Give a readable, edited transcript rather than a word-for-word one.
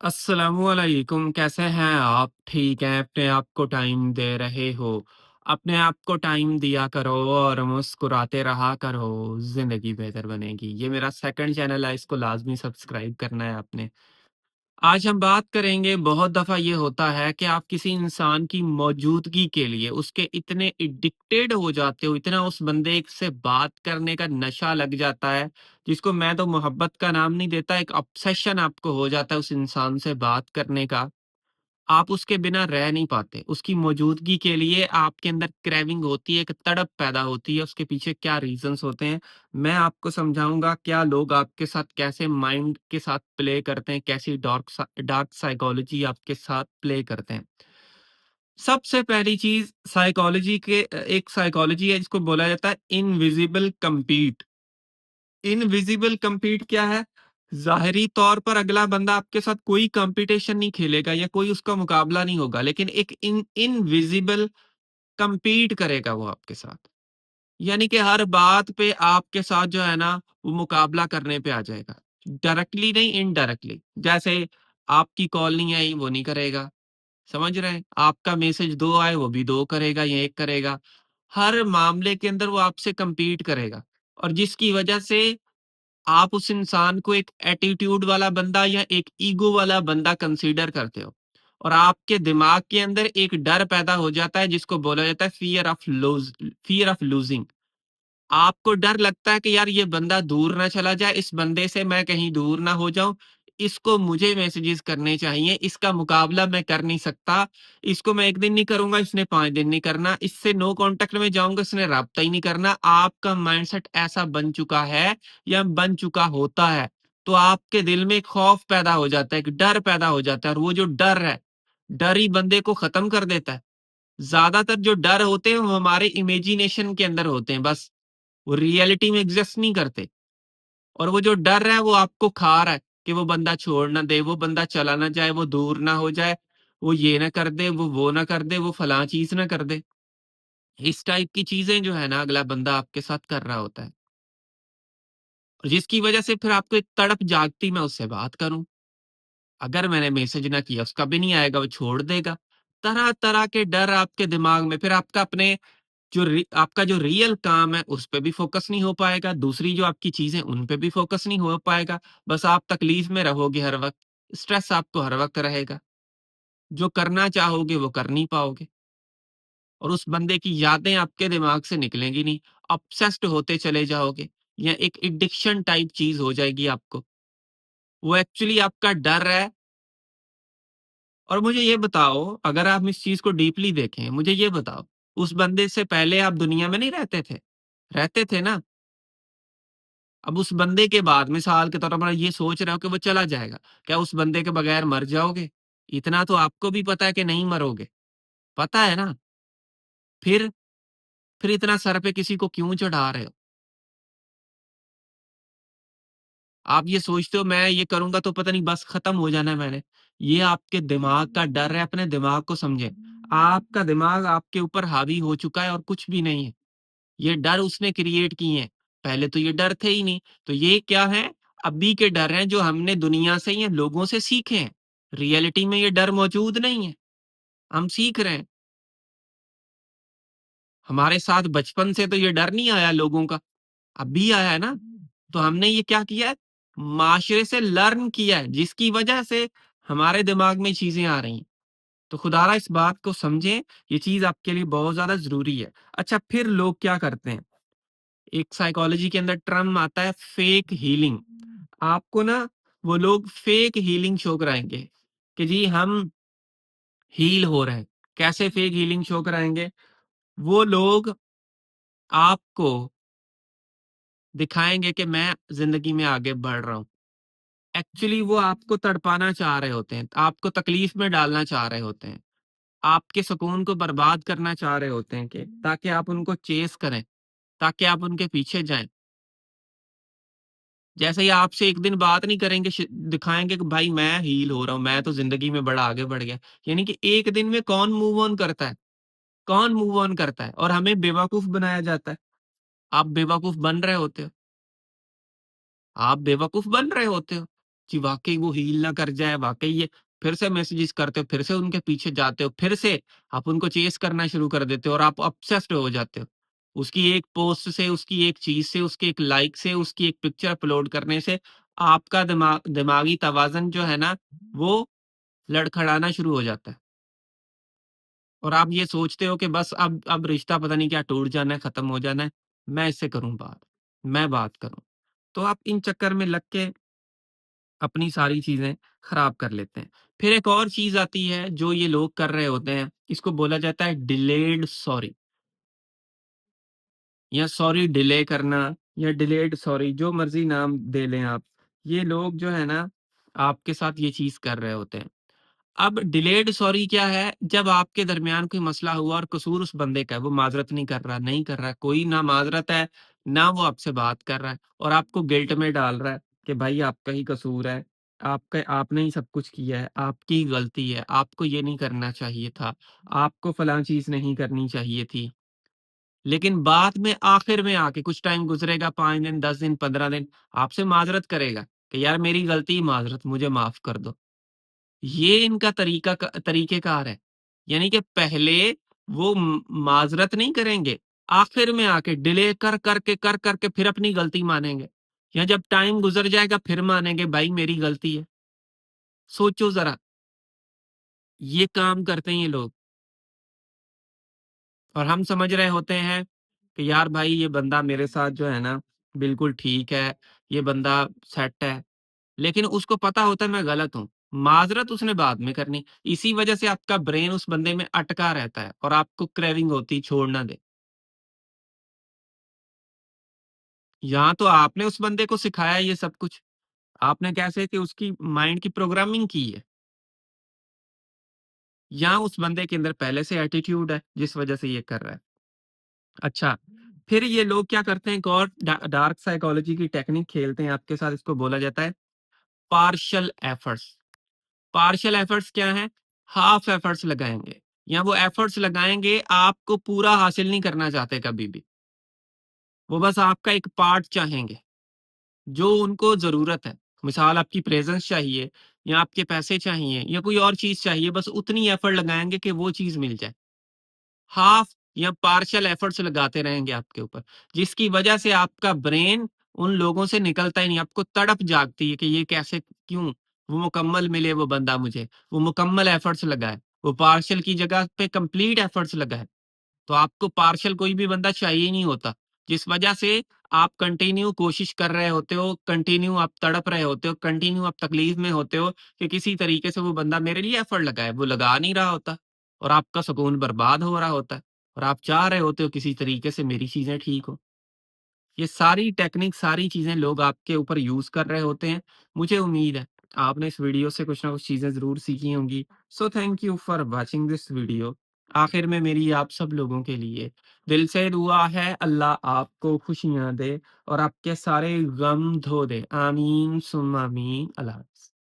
अस्सलामुअलैकुम, कैसे हैं आप? ठीक हैं? अपने आप को टाइम दे रहे हो? अपने आप को टाइम दिया करो और मुस्कुराते रहा करो, ज़िंदगी बेहतर बनेगी। ये मेरा सेकंड चैनल है, इसको लाज़मी सब्सक्राइब करना है आपने। आज हम बात करेंगे, बहुत दफ़ा ये होता है कि आप किसी इंसान की मौजूदगी के लिए उसके इतने एडिक्टेड हो जाते हो, इतना उस बंदे से बात करने का नशा लग जाता है, जिसको मैं तो मोहब्बत का नाम नहीं देता, एक ऑब्सेशन आपको हो जाता है उस इंसान से बात करने का। आप उसके बिना रह नहीं पाते। उसकी मौजूदगी के लिए आपके अंदर क्रेविंग होती है, एक तड़प पैदा होती है, उसके पीछे क्या रीज़न्स होते हैं, मैं आपको समझाऊँगा। क्या लोग आपके साथ कैसे माइंड के साथ प्ले करते हैं, कैसी डार्क साइकोलॉजी आपके साथ प्ले करते हैं। सबसे पहली चीज़ साइकोलॉजी के एक साइकोलॉजी है जिसको बोला जाता है इनविजिबल कंपीट। इनविजिबल कम्पीट क्या है? ज़ाहिरी तौर पर अगला बंदा आपके साथ कोई कॉम्पिटिशन नहीं खेलेगा या कोई उसका मुकाबला नहीं होगा, लेकिन एक इनविजिबल कम्पीट करेगा वो आपके साथ। यानी कि हर बात पे आपके साथ जो है ना, वो मुकाबला करने पे आ जाएगा। डायरेक्टली नहीं, इनडायरेक्टली। जैसे आपकी कॉल नहीं आई, वो नहीं करेगा, समझ रहे हैं? आपका मैसेज 2 आए, वो भी 2 करेगा या 1 करेगा। हर मामले के अंदर वो आपसे कम्पीट करेगा और जिसकी वजह से आप उस इंसान को एक एटीट्यूड वाला बंदा या एक ईगो वाला बंदा कंसीडर करते हो और आपके दिमाग के अंदर एक डर पैदा हो जाता है जिसको बोला जाता है फियर ऑफ लूजिंग। आपको डर लगता है कि यार ये बंदा दूर ना चला जाए, इस बंदे से मैं कहीं दूर ना हो जाऊं, इसको मुझे मैसेजेस करने चाहिए, इसका मुकाबला मैं कर नहीं सकता, इसको मैं 1 दिन नहीं करूंगा, इसने 5 दिन नहीं करना, इससे नो कांटेक्ट में जाऊंगा, इसने राब्ता ही नहीं करना। आपका माइंडसेट ऐसा बन चुका है या बन चुका होता है, तो आपके दिल में एक खौफ पैदा हो जाता है, एक डर पैदा हो जाता है और वो जो डर है, डर ही बंदे को खत्म कर देता है। ज्यादातर जो डर होते हैं वो हमारे इमेजिनेशन के अंदर होते हैं, बस वो रियलिटी में एग्जिस्ट नहीं करते। और वो जो डर है वो आपको खा रहा है कि वो बंदा छोड़ ना दे, वो बंदा चला ना जाए, वो दूर ना हो जाए, वो ये ना कर दे, वो ना कर दे, वो फलां चीज ना कर दे। इस टाइप की चीजें जो है ना अगला बंदा आपके साथ कर रहा होता है और जिसकी वजह से फिर आपको एक तड़प जागती, मैं उससे बात करूं, अगर मैंने मैसेज ना किया उसका भी नहीं आएगा, वो छोड़ देगा। तरह तरह के डर आपके दिमाग में, फिर आपका अपने आपका जो रियल काम है उस पे भी फोकस नहीं हो पाएगा, दूसरी जो आपकी चीज़ें उन पे भी फोकस नहीं हो पाएगा। बस आप तकलीफ में रहोगे हर वक़्त, स्ट्रेस आपको हर वक़्त रहेगा। जो करना चाहोगे वो कर नहीं पाओगे और उस बंदे की यादें आपके दिमाग से निकलेंगी नहीं, ऑब्सेस्ड होते चले जाओगे या एक एडिक्शन टाइप चीज़ हो जाएगी आपको। वो एक्चुअली आपका डर है। और मुझे ये बताओ, अगर आप इस चीज़ को डीपली देखें, मुझे ये बताओ, उस बंदे से पहले आप दुनिया में नहीं रहते थे? रहते थे ना? अब उस बंदे के बाद मिसाल के तौर पर ये सोच रहे हो कि वो चला जाएगा, क्या उस बंदे के बगैर मर जाओगे? इतना तो आपको भी पता है कि नहीं मरोगे, पता है ना? फिर फिर इतना सर पे किसी को क्यों चढ़ा रहे हो? आप ये सोचते हो मैं ये करूँगा तो पता नहीं बस खत्म हो जाना है मैंने। ये आपके दिमाग का डर है, अपने दिमाग को समझें। आपका दिमाग आपके ऊपर हावी हो चुका है और कुछ भी नहीं है। ये डर उसने क्रिएट किए हैं। पहले तो ये डर थे ही नहीं। तो ये क्या है? अभी के डर हैं जो हमने दुनिया से या लोगों से सीखे हैं। रियलिटी में ये डर मौजूद नहीं है। हम सीख रहे हैं। हमारे साथ बचपन से तो ये डर नहीं आया लोगों का, अभी आया है ना। तो हमने ये क्या किया है? माशरे से लर्न किया है, जिसकी वजह से हमारे दिमाग में चीज़ें आ रही हैं। तो खुदारा इस बात को समझें, ये चीज़ आपके लिए बहुत ज़्यादा ज़रूरी है। अच्छा, फिर लोग क्या करते हैं? एक साइकोलॉजी के अंदर टर्म आता है फेक हीलिंग। आपको ना वो लोग फेक हीलिंग शो कराएँगे कि जी हम हील हो रहे हैं। कैसे फेक हीलिंग शो कराएँगे? वो लोग आपको दिखाएँगे कि मैं ज़िंदगी में आगे बढ़ रहा हूँ। एक्चुअली वो आपको तड़पाना चाह रहे होते हैं, आपको तकलीफ में डालना चाह रहे होते हैं, आपके सुकून को बर्बाद करना चाह रहे होते हैं कि ताकि आप उनको चेज़ करें, ताकि आप उनके पीछे जाएँ। जैसे ही आपसे एक दिन बात नहीं करेंगे, दिखाएँगे कि भाई मैं हील हो रहा हूँ, मैं तो ज़िंदगी में बड़ा आगे बढ़ गया। यानी कि एक दिन में कौन मूव ऑन करता है? कौन मूव ऑन करता है? और हमें बेवकूफ़ बनाया जाता है। आप बेवकूफ़ बन रहे होते हो। आप बेवकूफ़ बन रहे होते हो। कि वाक़ई वो हील ना कर जाए, वाक़ई ये फिर से मैसेजेस करते हो, फिर से उनके पीछे जाते हो, फिर से आप उनको चेज़ करना शुरू कर देते हो और आप ऑब्सेस्ड हो जाते हो। उसकी एक पोस्ट से, उसकी एक चीज़ से, उसके एक लाइक से, उसकी एक पिक्चर अपलोड करने से आपका दिमागी तवाज़न जो है ना, वो लड़खड़ाना शुरू हो जाता है। और आप ये सोचते हो कि बस अब रिश्ता पता नहीं क्या टूट जाना है, खत्म हो जाना है, मैं इससे करूँ बात, मैं बात करूँ। तो आप इन चक्कर में लग के अपनी सारी चीज़ें खराब कर लेते हैं। फिर एक और चीज़ आती है जो ये लोग कर रहे होते हैं, इसको बोला जाता है डिलेड सॉरी या सॉरी डिले करना या डिलेड सॉरी जो मर्ज़ी नाम दे लें आप। ये लोग जो है ना, आपके साथ ये चीज़ कर रहे होते हैं। अब डिलेड सॉरी क्या है, जब आपके दरमियान कोई मसला हुआ और कसूर उस बंदे का है, वो माज़रत नहीं कर रहा, नहीं कर रहा है, कोई ना माज़रत है, ना वो आपसे बात कर रहा है और आपको गिल्ट में डाल रहा है कि भाई आपका ही कसूर है, आपने ही सब कुछ किया है, आपकी ही गलती है, आपको ये नहीं करना चाहिए था, आपको फलाँ चीज़ नहीं करनी चाहिए थी। लेकिन बाद में आखिर में आके कुछ टाइम गुज़रेगा 5 दिन, 10 दिन, 15 दिन, आपसे माज़रत करेगा कि यार मेरी गलती माज़रत मुझे माफ़ कर दो। ये इनका तरीक़ेकार है। यानी कि पहले वो माज़रत नहीं करेंगे, आखिर में आके डिले कर के फिर अपनी गलती मानेंगे। या जब टाइम गुज़र जाएगा फिर मानेंगे भाई मेरी गलती है। सोचो ज़रा, ये काम करते हैं ये लोग और हम समझ रहे होते हैं कि यार भाई ये बंदा मेरे साथ जो है ना बिल्कुल ठीक है, ये बंदा सेट है। लेकिन उसको पता होता है मैं गलत हूँ। माज़रत उसने बाद में करनी। इसी वज़ह से आपका ब्रेन उस बंदे में अटका रहता है और आपको क्रेविंग होती है छोड़ ना दे। यहाँ तो आपने उस बंदे को सिखाया है ये सब कुछ। आपने कैसे कि उसकी माइंड की प्रोग्रामिंग की है। या उस बंदे के अंदर पहले से एटीट्यूड है जिस वज़ह से ये कर रहा है। अच्छा, फिर ये लोग क्या करते हैं एक और डार्क साइकोलॉजी की टेक्निक खेलते हैं आपके साथ इसको बोला जाता है पार्शियल एफर्ट्स। पार्शियल एफर्ट्स क्या हैं? हाफ एफर्ट्स लगाएँगे या वो एफर्ट्स लगाएँगे आपको पूरा हासिल नहीं करना चाहते कभी भी। वो बस आपका एक पार्ट चाहेंगे, जो उनको ज़रूरत है। मिसाल आपकी प्रेज़ेंस चाहिए या आपके पैसे चाहिए या कोई और चीज़ चाहिए, बस उतनी एफर्ट लगाएँगे कि वो चीज़ मिल जाए। हाफ या पार्शियल एफर्ट्स लगाते रहेंगे आपके ऊपर, जिसकी वजह से आपका ब्रेन उन लोगों से निकलता ही नहीं, आपको तड़प जागती है कि ये कैसे क्यों? वो मुकम्मल मिले वो बंदा मुझे, वो मुकम्मल एफर्ट्स लगाए, वो पार्शियल की जगह पे कंप्लीट एफर्ट्स लगाए। तो आपको पार्शियल कोई भी बंदा चाहिए ही नहीं होता, जिस वजह से आप कंटिन्यू कोशिश कर रहे होते हो, कंटिन्यू आप तड़प रहे होते हो, कंटिन्यू आप तकलीफ में होते हो कि किसी तरीके से वो बंदा मेरे लिए एफर्ट लगाए, वो लगा नहीं रहा होता और आपका सुकून बर्बाद हो रहा होता है और आप चाह रहे होते हो किसी तरीके से मेरी चीज़ें ठीक हो। ये सारी टेक्निक, सारी चीज़ें लोग आपके ऊपर यूज़ कर रहे होते हैं। मुझे उम्मीद है आपने इस वीडियो से कुछ ना कुछ चीज़ें ज़रूर सीखी होंगी। So thank you for watching this video. आखिर में मेरी आप सब लोगों के लिए दिल से दुआ है अल्लाह आपको खुशियाँ दे और आपके सारे गम धो दे। आमीन सुम्मा आमीन। अल्लाह हाफ़िज़।